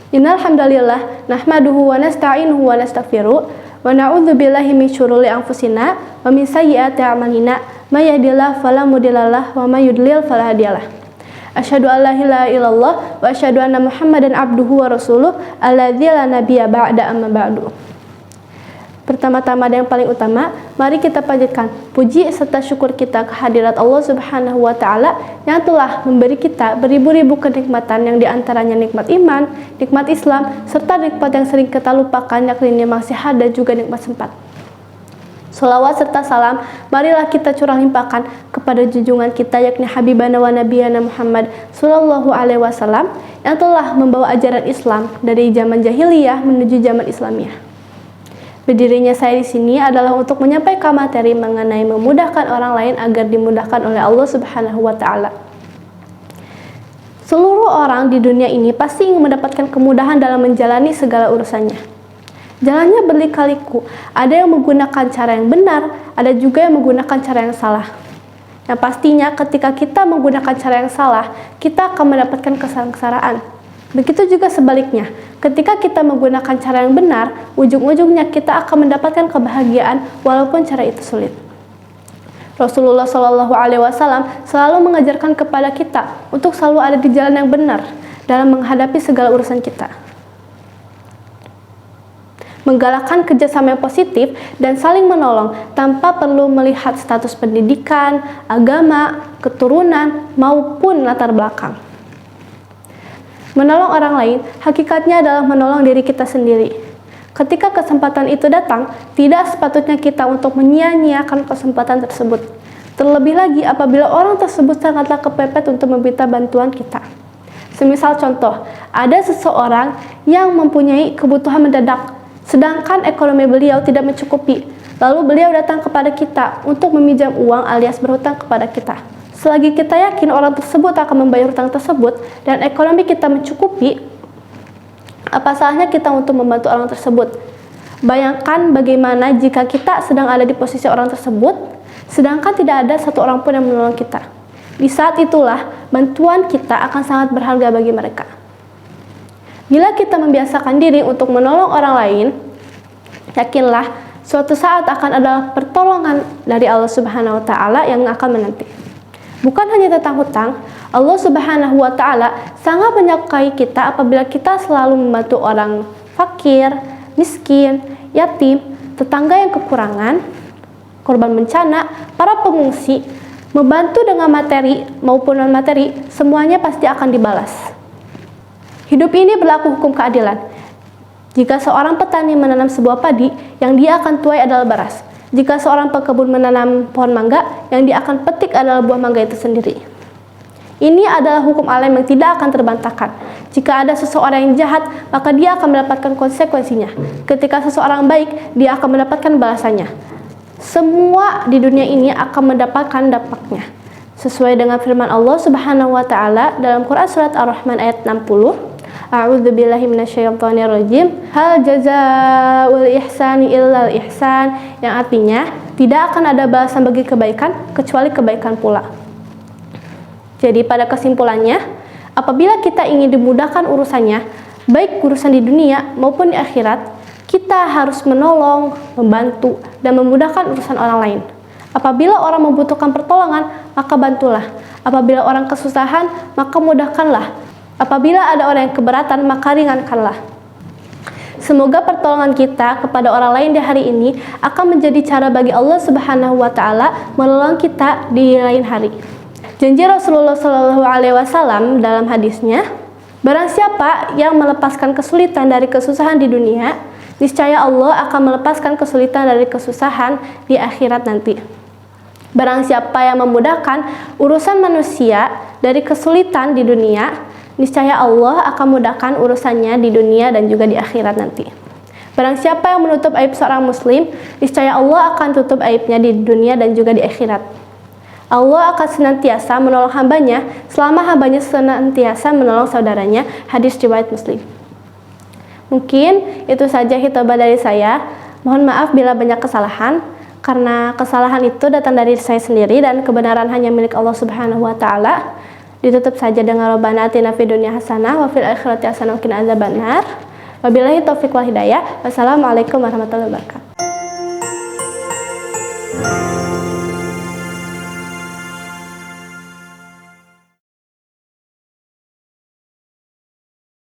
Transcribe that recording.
Innal hamdalillah nahmaduhu wa nasta'inuhu wa nastaghfiruh wa na'udzu billahi min syururi anfusina wa min sayyiati a'malina may yahdihillahu fala mudhillalah wa may yudlil fala hadiyalah. Asyhadu an la ilaha illallah wa asyhadu anna Muhammadan abduhu wa rasuluh alladzi la nabiyya ba'da amma ba'du. Pertama-tama dan yang paling utama, mari kita panjatkan puji serta syukur kita kehadirat Allah Subhanahu wa taala yang telah memberi kita beribu-ribu kenikmatan yang diantaranya nikmat iman, nikmat Islam, serta nikmat yang sering kita lupakan yakni nikmat sehat dan juga nikmat sempat. Salawat serta salam marilah kita curah limpahkan kepada junjungan kita yakni Habibana wa Nabiyana Muhammad sallallahu alaihi wasallam yang telah membawa ajaran Islam dari zaman jahiliyah menuju zaman Islamiyah. Berdirinya saya di sini adalah untuk menyampaikan materi mengenai memudahkan orang lain agar dimudahkan oleh Allah Subhanahu wa taala. Seluruh orang di dunia ini pasti ingin mendapatkan kemudahan dalam menjalani segala urusannya. Jalannya berliku-liku, ada yang menggunakan cara yang benar, ada juga yang menggunakan cara yang salah. Yang pastinya ketika kita menggunakan cara yang salah, kita akan mendapatkan kesengsaraan. Begitu juga sebaliknya, ketika kita menggunakan cara yang benar, ujung-ujungnya kita akan mendapatkan kebahagiaan walaupun cara itu sulit. Rasulullah Shallallahu Alaihi Wasallam selalu mengajarkan kepada kita untuk selalu ada di jalan yang benar dalam menghadapi segala urusan kita. Menggalakkan kerjasama yang positif dan saling menolong tanpa perlu melihat status pendidikan, agama, keturunan, maupun latar belakang. Menolong orang lain, hakikatnya adalah menolong diri kita sendiri. Ketika kesempatan itu datang, tidak sepatutnya kita untuk menyia-nyiakan kesempatan tersebut. Terlebih lagi apabila orang tersebut sangatlah kepepet untuk meminta bantuan kita. Semisal contoh, ada seseorang yang mempunyai kebutuhan mendadak, sedangkan ekonomi beliau tidak mencukupi. Lalu beliau datang kepada kita untuk meminjam uang alias berhutang kepada kita. Selagi kita yakin orang tersebut akan membayar hutang tersebut dan ekonomi kita mencukupi, apa salahnya kita untuk membantu orang tersebut? Bayangkan bagaimana jika kita sedang ada di posisi orang tersebut, sedangkan tidak ada satu orang pun yang menolong kita. Di saat itulah, bantuan kita akan sangat berharga bagi mereka. Bila kita membiasakan diri untuk menolong orang lain, yakinlah suatu saat akan ada pertolongan dari Allah Subhanahu wa taala yang akan menanti. Bukan hanya tentang hutang, Allah Subhanahu wa taala sangat menyukai kita apabila kita selalu membantu orang fakir, miskin, yatim, tetangga yang kekurangan, korban bencana, para pengungsi, membantu dengan materi maupun non-materi, semuanya pasti akan dibalas. Hidup ini berlaku hukum keadilan. Jika seorang petani menanam sebuah padi, yang dia akan tuai adalah beras. Jika seorang pekebun menanam pohon mangga, yang dia akan petik adalah buah mangga itu sendiri. Ini adalah hukum alam yang tidak akan terbantahkan. Jika ada seseorang yang jahat, maka dia akan mendapatkan konsekuensinya. Ketika seseorang baik, dia akan mendapatkan balasannya. Semua di dunia ini akan mendapatkan dampaknya. Sesuai dengan firman Allah Subhanahu wa taala dalam Quran surat Ar-Rahman ayat 60. A'udzubillahi minasyaitonirrajim. Hal jazaa'ul ihsani illal ihsan, yang artinya tidak akan ada balasan bagi kebaikan kecuali kebaikan pula. Jadi pada kesimpulannya, apabila kita ingin dimudahkan urusannya, baik urusan di dunia maupun di akhirat, kita harus menolong, membantu, dan memudahkan urusan orang lain. Apabila orang membutuhkan pertolongan, maka bantulah. Apabila orang kesusahan, maka mudahkanlah. Apabila ada orang yang keberatan, maka ringankanlah. Semoga pertolongan kita kepada orang lain di hari ini akan menjadi cara bagi Allah Subhanahu wa taala menolong kita di lain hari. Janji Rasulullah Shallallahu alaihi wasallam dalam hadisnya, barang siapa yang melepaskan kesulitan dari kesusahan di dunia, niscaya Allah akan melepaskan kesulitan dari kesusahan di akhirat nanti. Barang siapa yang memudahkan urusan manusia dari kesulitan di dunia, niscaya Allah akan mudahkan urusannya di dunia dan juga di akhirat nanti. Barang siapa yang menutup aib seorang muslim, niscaya Allah akan tutup aibnya di dunia dan juga di akhirat. Allah akan senantiasa menolong hambanya selama hambanya senantiasa menolong saudaranya. Hadis riwayat Muslim. Mungkin itu saja khitbah dari saya. Mohon maaf bila banyak kesalahan, karena kesalahan itu datang dari saya sendiri dan kebenaran hanya milik Allah Subhanahu wa taala. Ditutup saja dengan Rabbana atina fid dunya hasanah wa fil akhirati hasanah wa qina adzabannar. Wabillahi taufiq wal hidayah. Wassalamualaikum warahmatullahi wabarakatuh.